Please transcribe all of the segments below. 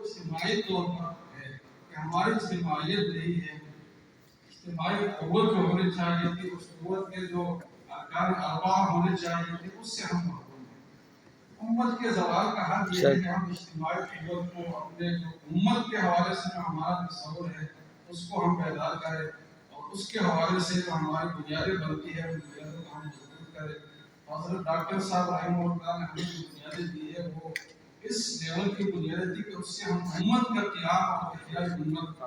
اجتماعی طور پر ہے کہ ہماری اجتماعیت نہیں ہے، اجتماعی قوت جو ہونی چاہیے تھی، اس قوت کے جو ارکان اربعہ ہونے چاہیے تھے، اس سے ہم محروم ہیں۔ امت کے زوال کا حل یہ ہے کہ ہم اجتماعی قوت کو اپنے جو امت کے حوالے سے جو ہمارا تصور ہے اس کو ہم بیدار کریں، اور اس کے حوالے سے جو ہماری بنیادیں بنتی ہے ان بنیادوں کو ہم مضبوط کریں۔ حضرت ڈاکٹر صاحب رحمہ اللہ نے ہمیں جو بنیادیں دی ہے وہ اس لیول کی بنیادیں دی کہ اس سے ہم امت کا قیام اور احیاء امت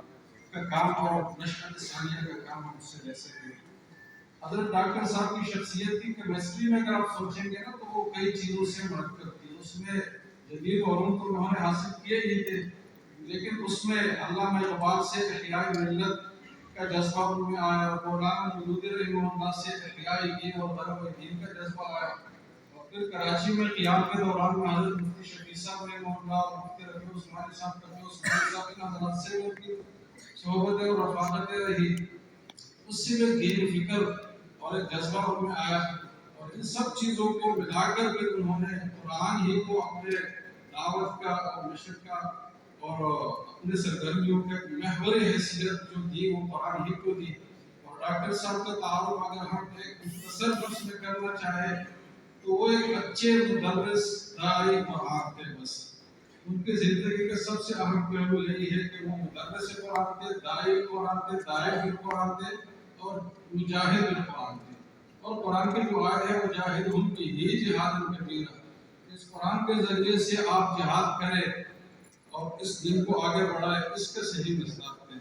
کا کام اور نشأت ثانیہ کا کام ہم اس سے لے سکتے ہیں۔ حضرت ڈاکٹر صاحب کی شخصیت کی کیمسٹری میں اگر آپ سوچیں گے نا تو وہ کئی چیزوں سے مرکب تھی، اس میں جدید علوم تو انہوں نے حاصل کیے ہی تھے، لیکن اس میں علامہ اقبال سے احیاء ملت کا جذبہ ان میں آیا، مولانا مودودی رحمہ اللہ سے احیاء دین اور طلب دین کا جذبہ آیا، اور پھر کراچی میں قیام کے دوران میں حضرت مفتی شفیع صاحب رحمہ اللہ اور مفتی رفیع عثمانی صاحب ان حضرات سے ان کی صحبتیں اور رفاقتیں رہی، اس سے ایک دین فکر اور ایک جذبہ ان میں آیا، اور ان سب چیزوں کو ملا کر کے انہوں نے قرآن ہی کو اپنے دعوت کا اور نشر کا اور اپنے سرگرمیوں کے محور حیثیت جو دی وہ قرآن ہی کو دی۔ اور ڈاکٹر صاحب کا تعارف اگر ہم ایک مختصر لفظ میں کرنا چاہیں تو وہ ایک اچھے مدرس داعی قرآن تھے۔ بس ان کی زندگی کا سب سے اہم پہلو یہی ہے کہ وہ مدرس قرآن تھے، داعی قرآن تھے، داعی قرآن تھے اور مجاہد قرآن تھے۔ اور قرآن کی جو آیت ہے وہ جاہدہم کی ہی جہاد کبیرہ، اس قرآن کے ذریعے سے آپ جہاد کریں اور اس دین کو آگے بڑھائیں، اس کے صحیح مصداق ہیں۔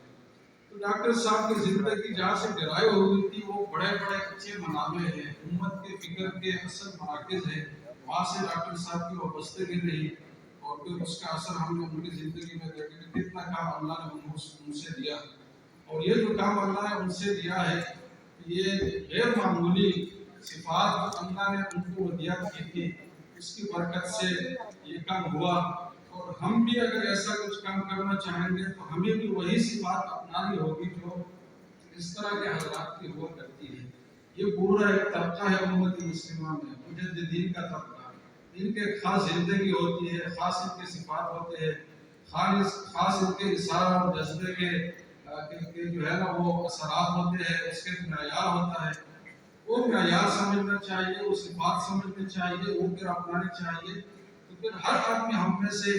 تو ڈاکٹر صاحب کی زندگی جہاں سے ڈرائیو ہوئی تھی وہ بڑے بڑے اچھے منابع ہیں، امت کے فکر کے اصل مراکز ہیں، وہاں سے ڈاکٹر صاحب کی وابستگی رہی، اور پھر اس کا اثر ہم نے ان کی زندگی میں دیکھا کہ کتنا کام اللہ نے ان سے دیا، اور یہ جو کام اللہ نے ان سے دیا ہے یہ غیر معمولی صفات جو اللہ نے ان کو ودیعت کی تھی اس کی برکت سے یہ کام ہوا، اور ہم بھی اگر ایسا کچھ کام کرنا چاہیں گے تو ہمیں بھی وہی صفات اپنانی ہوگی جو اس طرح کے حضرات کی ہوا کرتی ہے۔ یہ پورا ایک طبقہ ہے امت مسلمہ میں، مجددین کا طبقہ، ان کے خاص زندگی ہوتی ہے، خاص ان کے صفات ہوتے ہیں، خاص ان کے اثار اور جذبے کے جو ہے نا وہ اثرات ہوتے ہیں، اس کے معیار ہوتا ہے، وہ معیار سمجھنا چاہیے، وہ صفات سمجھنی چاہیے، وہ پھر اپنانی چاہیے۔ تو پھر ہر آدمی ہم میں سے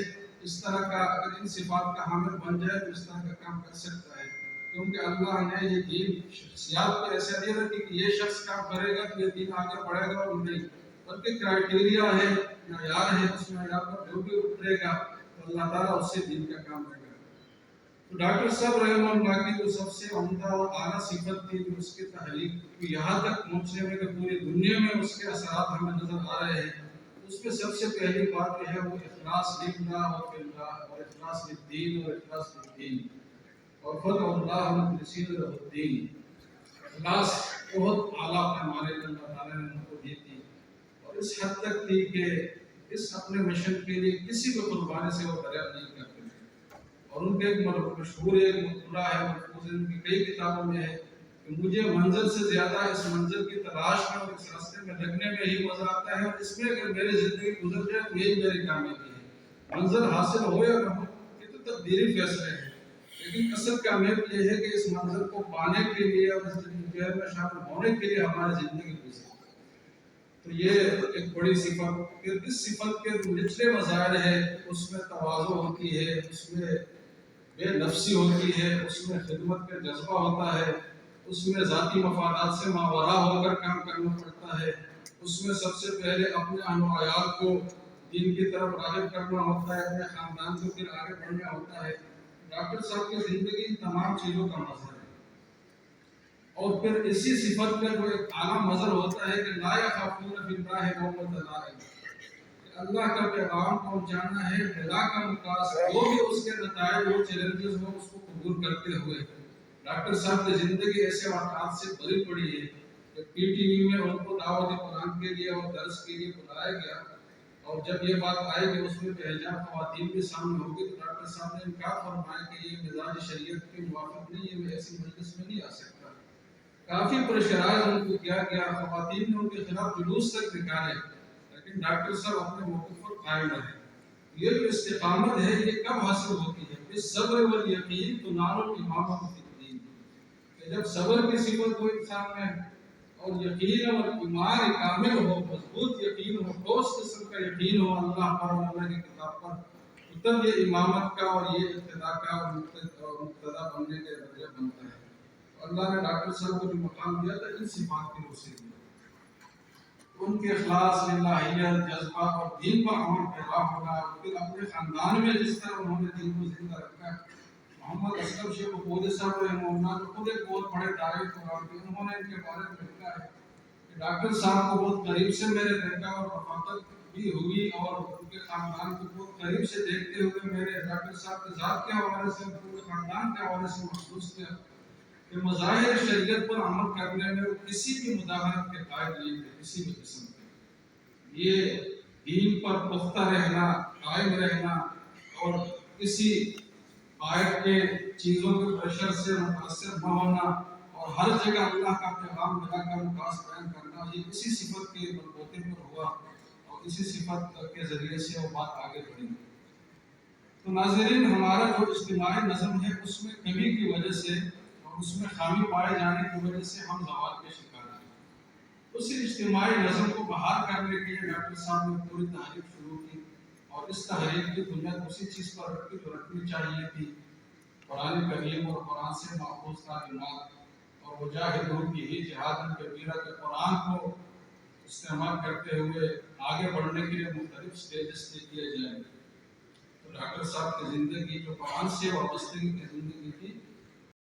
اس طرح کا اگر ان صفات کا حامل بن جائے تو اس طرح کا کام کر سکتا ہے، کیونکہ اللہ نے یہ دین شخصیات کو ایسا نہیں رکھی کہ یہ شخص کام کرے گا تو یہ دین آگے بڑھے گا، اور نہیں، بلکہ کرائٹیریا ہے، معیار ہے، اس معیار پر جو بھی اترے گا تو اللہ تعالیٰ اس سے دین کا کام کرے گا۔ تو ڈاکٹر صاحب رحمہ اللہ کی جو سب سے عمدہ اور اعلیٰ صفت تھی جو اس کی تحریک کو یہاں تک پہنچنے میں کہ پوری دنیا میں اس کے اثرات ہمیں نظر آ رہے ہیں، اس میں سب سے پہلی بات یہ ہے وہ اخلاص للہ و فی اللہ، اور اخلاص للدین اور اخلاص للدین، اور فدعوا اللہ مخلصین لہ الدین۔ اخلاص بہت اعلیٰ پیمانے پر اللہ تعالیٰ نے ان کو دی تھی، اور اس حد تک تھی کہ اس اپنے مشن کے لیے کسی بھی قربانی سے وہ دریافت نہیں کرتے تھے۔ اور ان کے ایک مشہور ایک مقولہ ہے، محفوظ ان کی کئی کتابوں میں ہے کہ مجھے منزل سے زیادہ اس منزل کی تلاش میں اور اس راستے میں لگنے میں ہی مزہ آتا ہے، اور اس میں اگر میری زندگی گزر جائے تو یہی میری کامیابی ہے۔ منزل حاصل ہو یا نہ ہو یہ تو تقدیری فیصلے ہیں، لیکن اصل کامیابی یہ ہے کہ اس منزل کو پانے کے لیے اور اس جدوجہد میں شامل ہونے کے لیے ہماری زندگی گزرے۔ تو یہ ایک بڑی صفت، پھر اس صفت کے نچلے مظاہر ہے، اس میں تواضع ہوتی ہے، اس میں بے نفسی ہوتی ہے، اس میں خدمت کا جذبہ ہوتا ہے، اس میں ذاتی مفادات سے ماوراء ہو کر کام کرنا پڑتا ہے، اس میں سب سے پہلے اپنے اہل و عیال کو دین کی طرف راغب کرنا ہوتا ہے، اپنے خاندان کو پھر آگے بڑھنا ہوتا ہے۔ ڈاکٹر صاحب کی زندگی ان تمام چیزوں کا مظہر ہے، اور پھر اسی صفت میں جو ایک اعلیٰ مظہر ہوتا ہے کہ لا یخافون فی اللہ لومۃ لائم، اللہ کا پیغام پہنچانا ہے بلا کا مقاصد، وہ بھی اس کے نتائج اور چیلنجز ہو اس کو قبول کرتے ہوئے۔ ڈاکٹر صاحب کی زندگی ایسے واقعات سے بھری پڑی ہے کہ پی ٹی وی میں ان کو دعوت قرآن کے لیے اور درس کے لیے بلایا گیا، اور جب یہ بات آئی کہ اس میں بے-حجاب خواتین بھی شامل ہوگی تو ڈاکٹر صاحب نے انکار فرمایا کہ یہ مزاج شریعت کے موافق نہیں ہے، میں ایسی مجلس میں نہیں آ سکتا۔ کافی پریشرائز ان کو کیا گیا، خواتین نے ان کے خلاف جلوس تک نکالے، لیکن ڈاکٹر صاحب اپنے موقف پر قائم رہے۔ یہ جو استقامت ہے یہ کب حاصل ہوتی ہے؟ اس صبر والیقین تنال الامامۃ فی الدین، کہ جب صبر کی صفت ہو انسان میں اور یقین اور ایمان کامل ہو، مضبوط یقین ہو، ٹھوس قسم کا یقین ہو اللہ پر اور اللہ کی کتاب پر، تو تب یہ امامت کا اور یہ اقتداء کا اور مقتدیٰ بننے کا درجہ بنتا ہے۔ اللہ نے ڈاکٹر صاحب کو جو مقام دیا تھا ان صفات کی روح سے دیا، ان کے اخلاص، للہیت، جذبہ اور دین پر عمل پیرا ہونا، پھر اپنے خاندان میں جس طرح انہوں نے دین کو زندہ رکھا ہے۔ محمد اسلم شیخ بودی صاحب رحمہ اللہ جو خود ایک بہت بڑے داعی قرآن کے، انہوں نے ان کے بارے میں لکھا ہے کہ ڈاکٹر صاحب کو بہت قریب سے میں نے دیکھا اور رفاقت بھی ہوئی، اور ان کے خاندان کو بہت قریب سے دیکھتے ہوئے میں نے ڈاکٹر صاحب کے ذات کے حوالے سے، پورے خاندان کے حوالے سے محسوس کیا کہ مظاہر شریعت پر عمل کرنے میں وہ کسی بھی مداخلت کے قائل نہیں تھے، کسی بھی قسم کے۔ یہ دین پر پختہ رہنا، قائم رہنا اور کسی باہر کے چیزوں کے پریشر سے متاثر نہ ہونا اور ہر جگہ اللہ کا پیغام لگا کر مقاصد بیان کرنا، یہ اسی صفت کے بلبوتے پر ہوا اور اسی صفت کے ذریعے سے وہ بات آگے بڑھی۔ تو ناظرین، ہمارا جو اجتماعی نظم ہے اس میں کمی کی وجہ سے اور اس میں خامی پائے جانے کی وجہ سے ہم زوال کے شکار ہیں۔ اسی اجتماعی نظم کو بحال کرنے کے لیے ڈاکٹر صاحب نے پوری تحریک شروع کی، اور اس تحریک کی بنیاد اسی چیز پر رکھی جو رکھنی چاہیے تھی، قرآن کریم اور قرآن سے ماخوذ تعلیمات، اور مجاہدون کی ہی جہاد کبیرہ کے قرآن کو استعمال کرتے ہوئے آگے بڑھنے کے لیے مختلف سٹیجز طے کیے جائیں۔ تو ڈاکٹر صاحب کی زندگی جو قرآن سے وابستگی کی زندگی تھی،